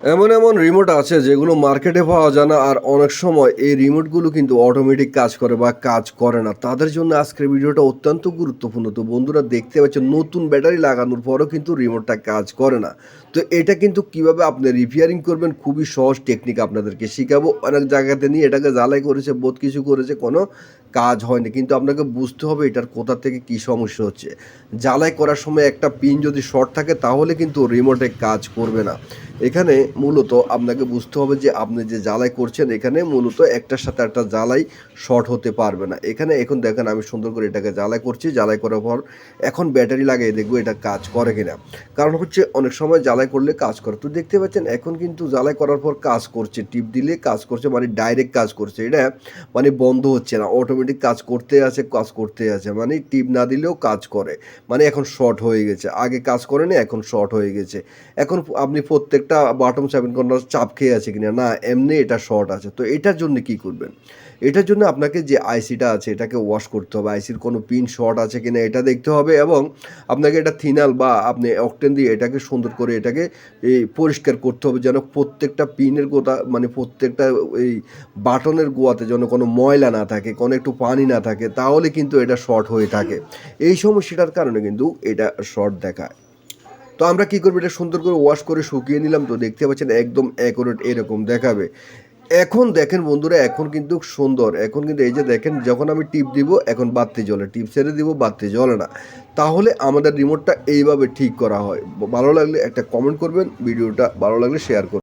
এমন এমন রিমোট আছে যেগুলো মার্কেটে পাওয়া যায় না আর অনেক সময় এই রিমোটগুলো কিন্তু অটোমেটিক কাজ করে বা কাজ করে না। তাদের জন্য আজকের ভিডিওটা অত্যন্ত গুরুত্বপূর্ণ। তো বন্ধুরা দেখতে পাচ্ছেন নতুন ব্যাটারি লাগানোর পরও কিন্তু রিমোটটা কাজ করে না। তো এটা কিন্তু কিভাবে আপনি রিপেয়ারিং করবেন খুবই সহজ টেকনিক আপনাদেরকে শিখাবো। অনেক জায়গাতে নিয়ে এটাকে জ্বালাই করেছে, বহুত কিছু করেছে, কোনো কাজ হয়নি। কিন্তু আপনাকে বুঝতে হবে এটার কোথা থেকে কী সমস্যা হচ্ছে। জ্বালাই করার সময় একটা পিন যদি শর্ট থাকে তাহলে কিন্তু রিমোটে কাজ করবে না। এখানে মূলত আপনাকে বুঝতে হবে যে আপনি যে জ্বালাই করছেন এখানে মূলত একটার সাথে একটা জ্বালাই শর্ট হতে পারবে না। এখানে এখন দেখেন আমি সুন্দর করে এটাকে জ্বালাই করছি। জ্বালাই করার পর এখন ব্যাটারি লাগিয়ে দেখব এটা কাজ করে কিনা। কারণ হচ্ছে অনেক সময় জ্বালাই করলে কাজ করে। তো দেখতে পাচ্ছেন এখন কিন্তু জ্বালাই করার পর কাজ করছে। টিপ দিলে কাজ করছে, মানে ডাইরেক্ট কাজ করছে। এটা মানে বন্ধ হচ্ছে না। অটোমেটিক কাজ করতেই আছে, কাজ করতেই আছে। মানে টিপ না দিলেও কাজ করে। মানে এখন শর্ট হয়ে গেছে। আগে কাজ করেনি, এখন শর্ট হয়ে গেছে। এখন আপনি প্রত্যেকটা বাটন চাপেন কোনো চাপ খেয়ে আছে কিনা, না এমনি এটা শর্ট আছে। তো এটার জন্য কি করবেন? এটার জন্য আপনাকে যে আইসিটা আছে এটাকে ওয়াশ করতে হবে। আইসির কোনো পিন শর্ট আছে কিনা এটা দেখতে হবে এবং আপনাকে এটা থিনাল বা আপনি অকটেন দিয়ে এটাকে সুন্দর করে এটাকে পরিষ্কার করতে হবে যেন প্রত্যেকটা পিনের গোটা, মানে প্রত্যেকটা এই বাটনের গোয়াতে যেন কোনো ময়লা না থাকে, কোনো একটু পানি না থাকে, তাহলে কিন্তু এটা শর্ট হয়ে থাকে। এই সমস্যাটার কারণে কিন্তু এটা শর্ট দেখায়। তো আমরা কি করবো, এটা সুন্দর করে ওয়াশ করে শুকিয়ে নিলাম। তো দেখতে পাচ্ছেন একদম অ্যাকুরেট এরকম দেখাবে। এখন দেখেন বন্ধুরা, এখন কিন্তু সুন্দর। এখন কিন্তু এই যে দেখেন যখন আমি টিপ দিব এখন বাতি জ্বলে, টিপ ছেড়ে দিব বাতি জ্বলে না। তাহলে আমাদের রিমোটটা এইভাবে ঠিক করা হয়। ভালো লাগলে একটা কমেন্ট করবেন, ভিডিওটা ভালো লাগলে শেয়ার করবেন।